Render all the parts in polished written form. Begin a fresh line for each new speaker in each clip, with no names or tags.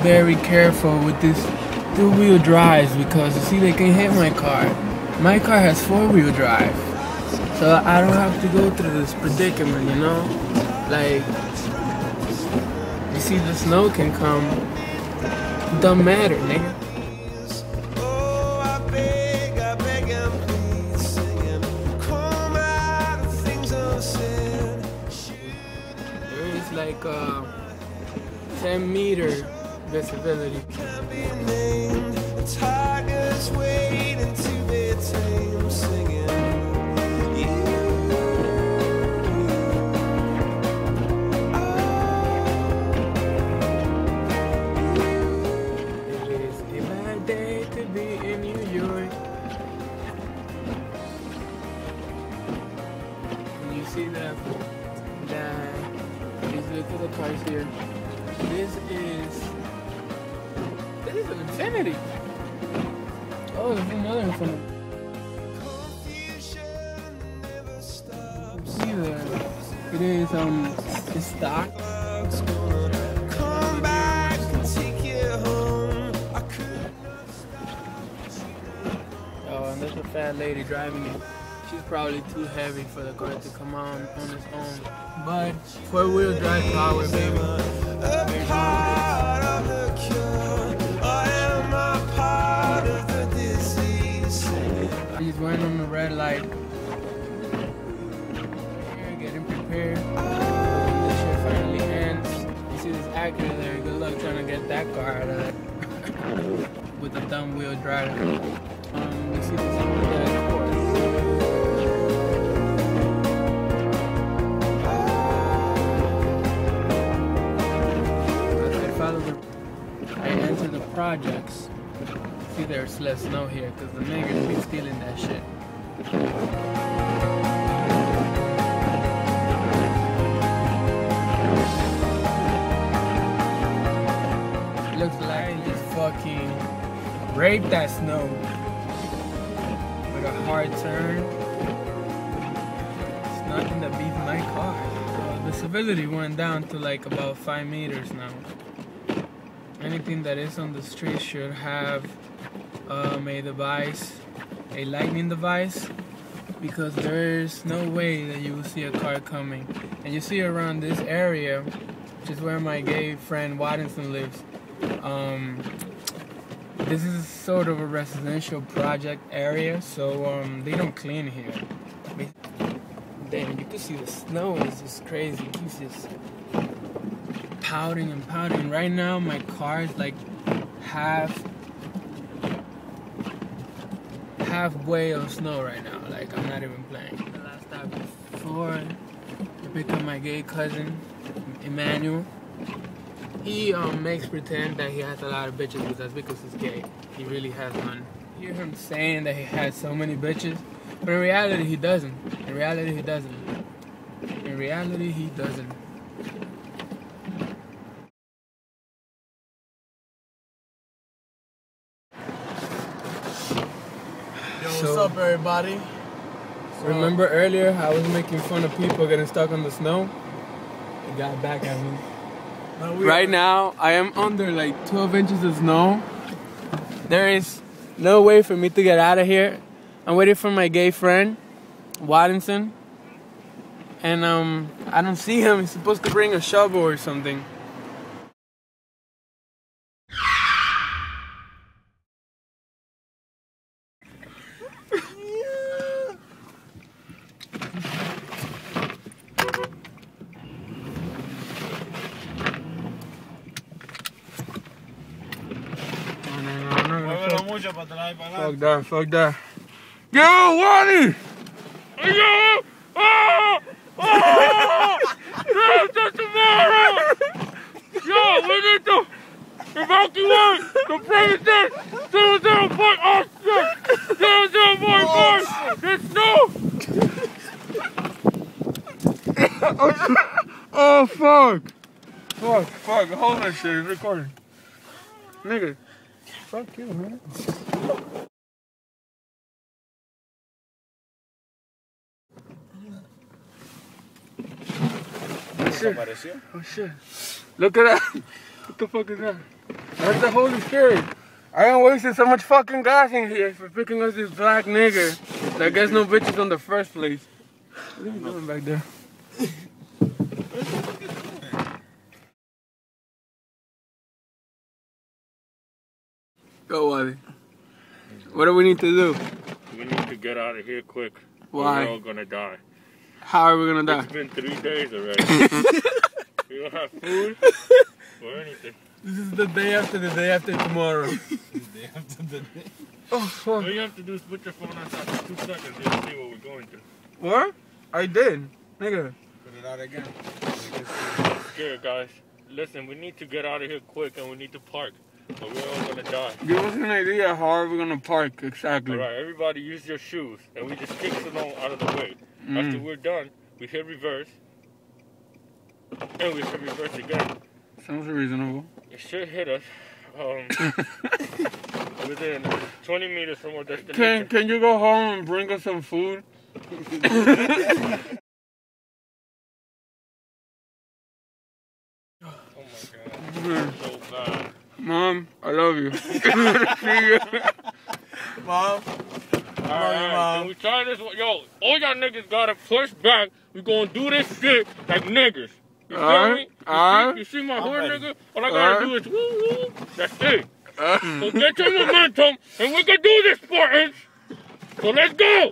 very careful with this two-wheel drives because you see they can hit my car. My car has four-wheel drive, so I don't have to go through this predicament, you know? Like, you see the snow can come, don't matter, nigga. There is like 10-meter visibility. Tigers waiting to be tamed, singing. It is a bad day to be in New York. And you see that please look at the cars here. This is an Infinity. Oh, there's another Infinity. See that? It is it's stock. Come back and take you home. Oh, and there's a fat lady driving it. She's probably too heavy for the car to come on its own. But four-wheel drive power, baby. He's running on the red light. Here, getting prepared. When this shit finally ends, you see this Acura there. Good luck trying to get that car out of there with the thumb wheel drive. You see this I enter the projects. See, there's less snow here because the niggers be stealing that shit. Looks like I just fucking raped that snow with a hard turn. It's nothing that beats my car. The visibility went down to like about 5 meters now. Anything that is on the street should have a device, a lightning device, because there is no way that you will see a car coming. And you see around this area, which is where my gay friend Wattinson lives, this is sort of a residential project area, so they don't clean here. Damn, you can see the snow is just crazy. It keeps just pouting and pouting. Right now my car is like halfway of snow right now. Like, I'm not even playing. The last stop before I pick up my gay cousin Emmanuel. He makes pretend that he has a lot of bitches, but that's because he's gay. He really has none. You hear him saying that he has so many bitches, but in reality he doesn't. In reality he doesn't. In reality he doesn't.
What's up, everybody?
Remember earlier I was making fun of people getting stuck on the snow? It got back at me. Right now, I am under like 12 inches of snow. There is no way for me to get out of here. I'm waiting for my gay friend, Wattinson. And I don't see him. He's supposed to bring a shovel or something. Fuck that. Yo, Wally! Yo! Oh! Oh! That's tomorrow! Yo, we need to evacuate the premises! 00.0 oh shit! 00.4! There's no! Oh fuck! Fuck, hold that shit, it's recording. Nigga. Fuck you, man. Oh shit. Oh shit. Look at that. What the fuck is that? That's the Holy Spirit. I ain't wasted so much fucking gas in here for picking us this black nigger that gets no bitches on the first place. What are you doing back there? Go, Wally. What do we need to do?
We need to get out of here quick.
Why?
We're all gonna die.
How are we gonna die?
It's been 3 days already. We don't have food or anything.
This is the day after tomorrow.
The day after the day.
Oh, fuck.
All you have to do is put your phone on for 2 seconds. You'll see what we're going through.
What? I did. Nigga.
Put it out again.
Scared, guys. Listen, we need to get out of here quick and we need to park. Or we're all gonna die.
Give us an idea how are we gonna park exactly.
Alright, everybody use your shoes and we just kick snow out of the way. After we're done, we hit reverse. And we hit reverse again.
Sounds reasonable.
It should hit us within 20 meters from our destination.
Can you go home and bring us some food?
Oh my god. So bad.
Mom, I love you. See you.
Mom.
Alright, can we try this one? Yo, all y'all niggas gotta push back. We gonna do this shit like niggas. You feel me? You see my hood, nigga? All I gotta do is woo woo. That's it. So get your momentum and we can do this, Spartans. So let's go.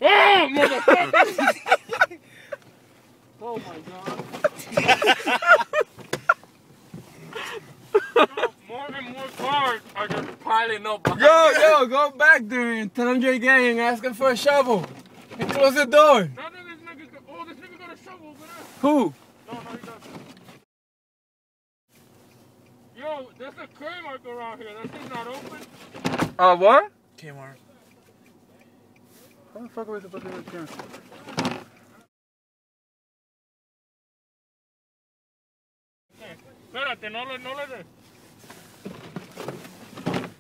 Oh, motherfucker. Oh my god. More and more cars are just piling up.
Yo, go back there and tell him you're gay and ask him for a shovel. And close the door.
This nigga got a shovel over there.
Who?
No, he doesn't. Yo, there's a Kmart around here. That shit's not open.
What?
Kmart.
How the fuck are we supposed to get Kmart?
Espérate, no le des.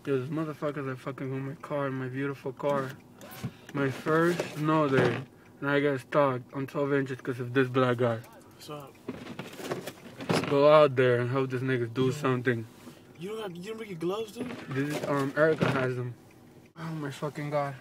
Yo, these motherfuckers are fucking with my car, my beautiful car. My first snow day, and I got stuck on 12 inches because of this black guy.
What's up?
Go out there and help this nigga do something.
You don't bring your gloves, dude?
This is, Erica has them. Oh my fucking god.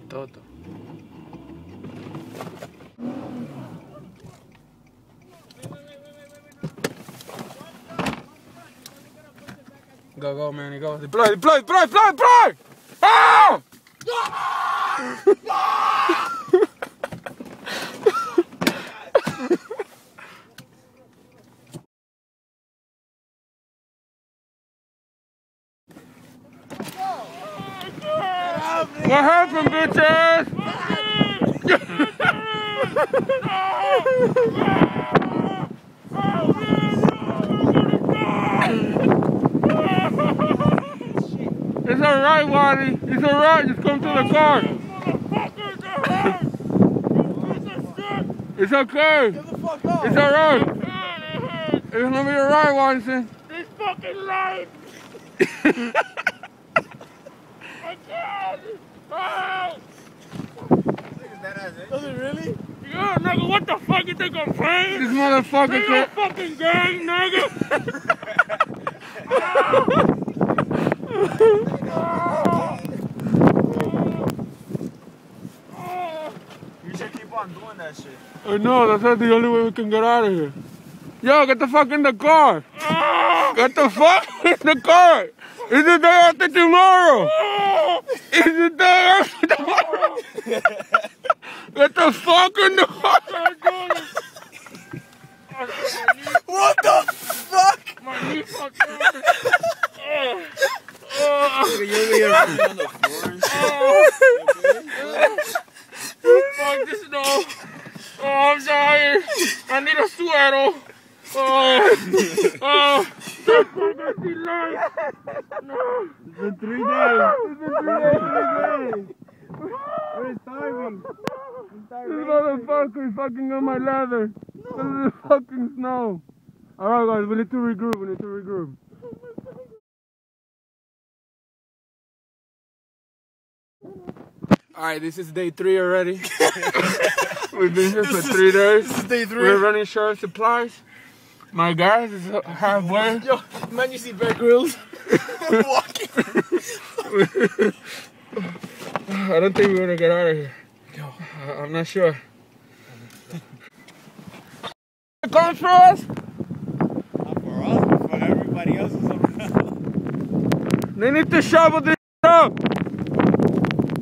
Toto. Go, man, go. Deploy! Ah! What happened, bitches? It's alright, Wally. It's alright. Just come to the car. It's okay.
Get the fuck up.
It's alright. It's gonna be alright, Watson.
This fucking light. My God. Oh.
Does it really?
Yeah, nigga, what the fuck you think I'm playing?
This motherfucker
Ain't no fucking gang, nigga.
You should keep on doing that shit.
I know, that's not the only way we can get out of here. Yo, get the fuck in the car. Get the fuck in the car. It's the day after tomorrow. It's the day after tomorrow. Get the fuck in the car.
What the fuck?
My knee fucked up.
You're running on the floor and shit.
Fuck this snow. Oh, I'm dying. I need a sweater. That's fucking light. No.
It's been 3 days. It's been 3 days. We're starving. This motherfucker is fucking on my leather.
No.
the fucking snow. Alright guys, we need to regroup, Alright, this is day 3 already. We've been here for 3 days.
This is day 3.
We're running short of supplies. My guys is halfway.
Yo, man, you see Bear Grylls walking.
I don't think we're gonna get out of here. I'm not sure. Come for us?
Not for us, but for everybody else.
They need to shovel this up.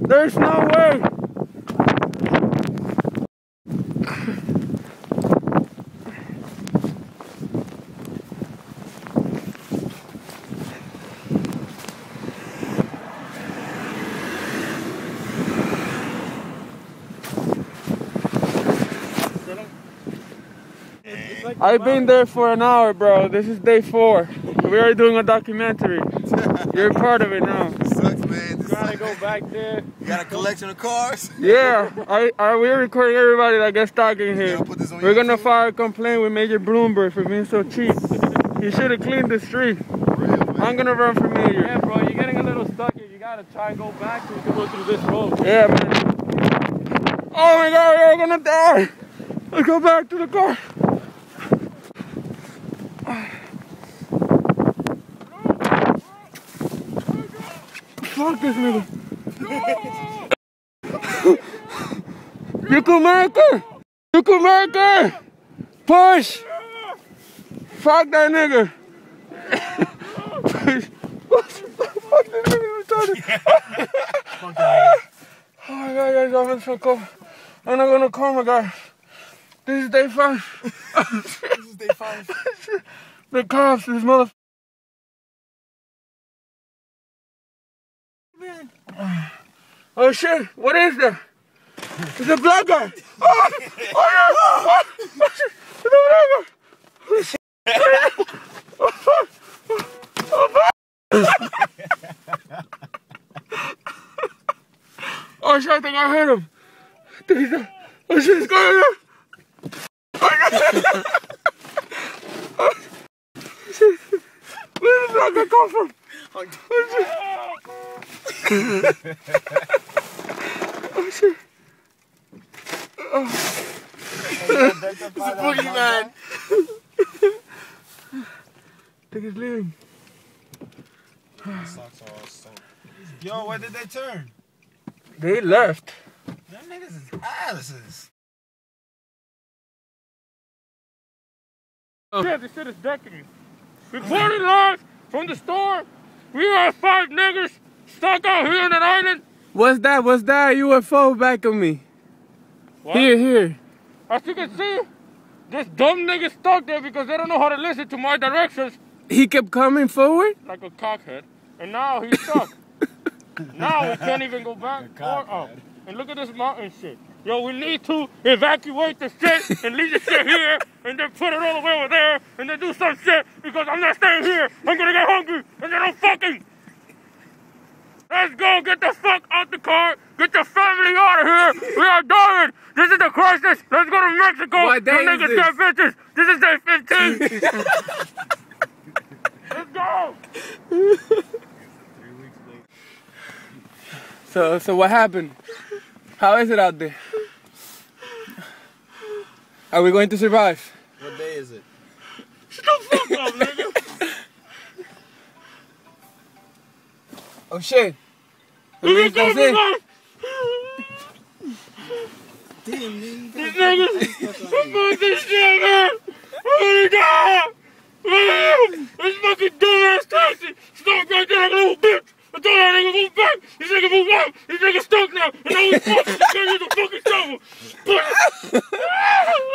There's no way. I've been there for an hour, bro. This is day 4. We are doing a documentary. You're part of it now.
Sucks, man. This
Gotta go back there.
You got a collection of cars?
Yeah, we're recording everybody that gets stuck in here. We're gonna file a complaint with Major Bloomberg for being so cheap. He should have cleaned the street. I'm gonna run for mayor.
Yeah, bro, you're getting a little stuck here. You gotta try and go back so you can go through this road.
Yeah, man. Oh my God, we're gonna die. Let's go back to the car. Fuck this nigga. You can make it. You can make it. Push. Fuck that nigga. Push. Fuck this nigga retarded. Oh my God, guys, I'm so cold. I'm not gonna call my guys. This is day 5.
This is day 5.
The cops, this motherfucker. Oh shit, what is that? It's a black guy. Oh yeah. Oh shit, it's a black guy. Oh shit. Oh fuck. Oh fuck. Oh shit, I think I heard him. Oh shit, it's going on. Oh shit. Where did the black guy come from? Oh shit. Oh.
It's a boogeyman.
Think it's leaving.
Socks are all soaked. Yo, where did they turn?
They left.
Them niggas is asses.
Yeah, this shit is decadent. Reporting live from the store. We are 5 niggas stuck out here on an island.
What's that? What's that UFO back of me?
What?
Here.
As you can see, this dumb nigga stuck there because they don't know how to listen to my directions.
He kept coming forward?
Like a cockhead. And now he's stuck. Now we can't even go back or up. And look at this mountain shit. Yo, we need to evacuate the shit and leave the shit here and then put it all the way over there and then do some shit because I'm not staying here. I'm gonna get hungry and then I'm fucking. Let's go, get the fuck out the car, get the family out of here. We are dying. This is the crisis. Let's go to Mexico.
What day is
niggas
this?
dead bitches. This is day 15. Let's go.
3 weeks late.
So what happened? How is it out there? Are we going to survive?
What day is it?
Shut the fuck up, nigga.
Oh shit.
Let's go,
in.
Damn,
These niggas, I'm about this shit, man. Oh my God. This fucking dumbass taxi stuck right there like a little bitch. I told that nigga move back. This nigga move out. This nigga stuck now. And now he's fucking carrying the fucking shovel.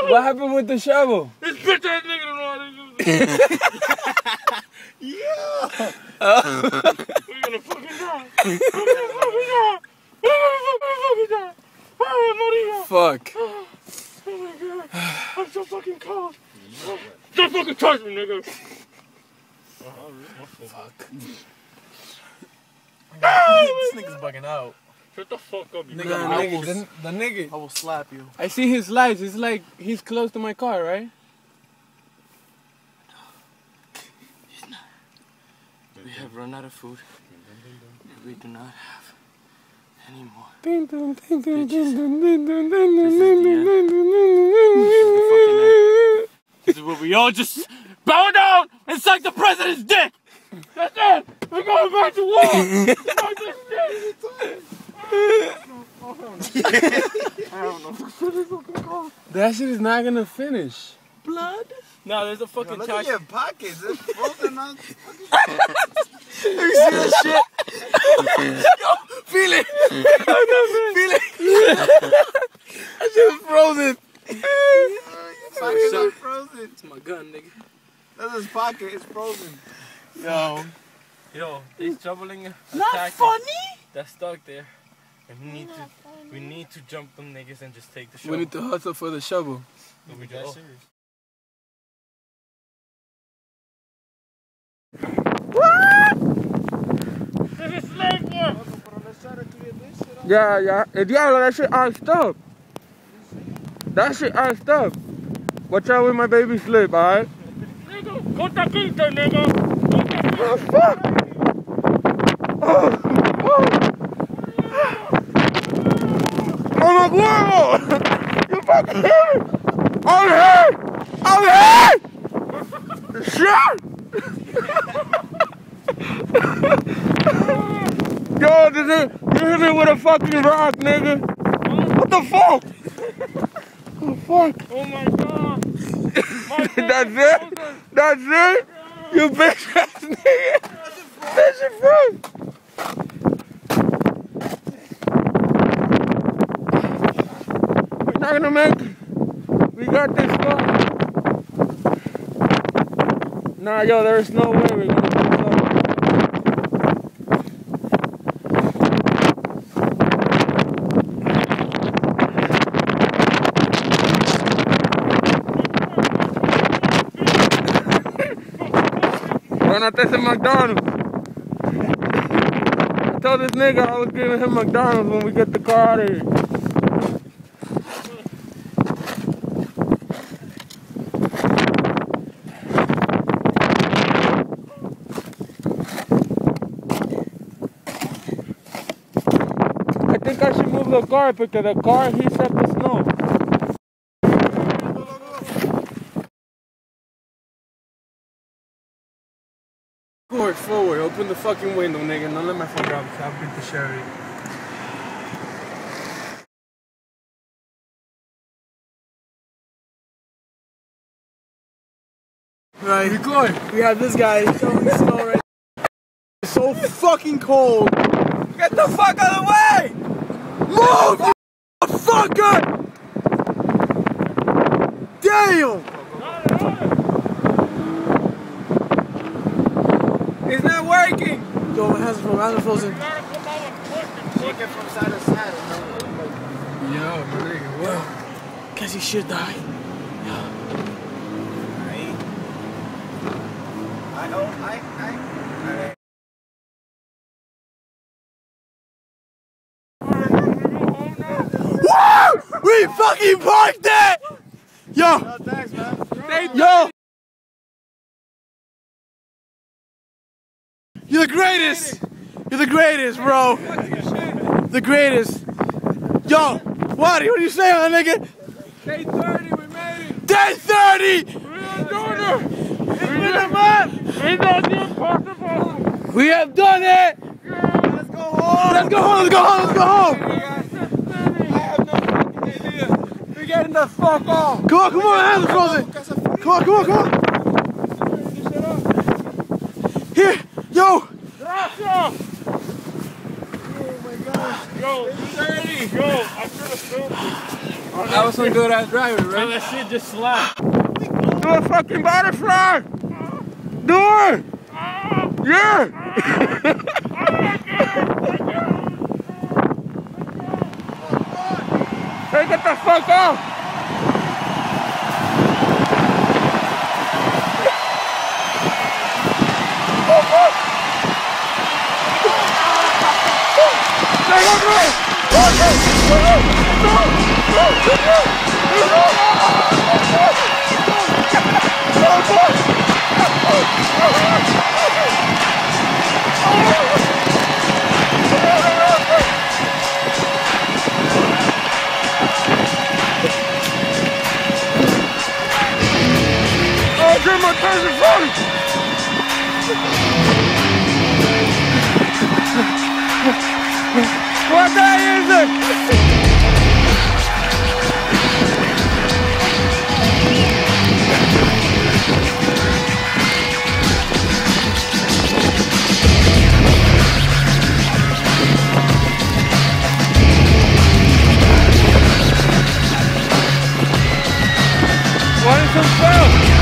What happened with the shovel?
This bitch ass nigga don't know how to use it.
Yeah.
We're gonna fucking die. We're gonna fucking die. We're gonna fucking die. Oh, Maria.
Fuck.
Oh my God. I'm so fucking cold. Don't fucking touch me, nigga.
Fuck.
This nigga's bugging out.
Shut the fuck up, you
The nigga.
I will slap you.
I see his lights. It's like he's close to my car, right?
He's not. We have run out of food. We do not have any more. This is where we all just bow down and suck the president's dick. That's it. We're going back to war. Fuck this shit. I don't know.
That shit is not gonna finish.
Blood? No, there's a fucking
Look at your pockets. It's frozen on.
You see that shit? Yo, feel it. Feel it. That shit is frozen.
Pocket is frozen.
It's my gun, nigga.
That's his pocket. It's frozen.
Yo, these troubling
Not funny.
That's stuck there. And we need to jump them niggas and just take the shovel.
We need to hustle for the shovel.
We do.
This is slave work.
Yeah. Diablo, that shit iced up. That shit iced up. Watch out with my baby slip, alright?
Nigga, conta quinta, nigga.
Oh, fuck! Oh my God! You fucking hit me! I'm here! Shit! Yo, you hit me with a fucking rock, nigga! What the fuck? Oh fuck!
Oh my God!
That's it? That's it? You bitch ass nigga! That shit froze! We're not gonna make it. We got this far. Nah, yo, there's no way we're gonna do something. Run out there to McDonald's. I told this nigga I was giving him McDonald's when we get the car out of here. I think I should move the car because the car heats up the snow. Forward, open the fucking window, nigga. Don't let my phone drop, so I'll beat the shit out of you.
Right.
Record.
We have this guy showing snow right now. It's so fucking cold.
Get the fuck out of the way!
Move, you fucker! Damn!
It's not working!
Yo, my hands are frozen.
Shake it from side to side.
Yo, my nigga, what?
Guess he should die. Woo! We fucking parked it! Yo!
No, thanks, man.
Yo! You're the greatest! You're the greatest, bro! The greatest! Yo! What are you saying, nigga?
Day 30, we made it!
Day 30!
We're doing it!
It's been a month!
It's not impossible!
We have done it!
Let's go home!
Let's go home! Let's go home! Let's go home!
I have no fucking idea. We're getting the fuck off!
Come on, come on, hands are frozen! Come on, come on, come on! Here! Yo!
Gracias! Yo, 30! Yo, I should have filmed it.
That was some good ass driving,
And
right?
that shit just slapped.
Do a fucking butterfly! Do it! Yeah! Hey, get the fuck off! Stay on the road!
Oh, get my cousin funny!
What day is it? What is some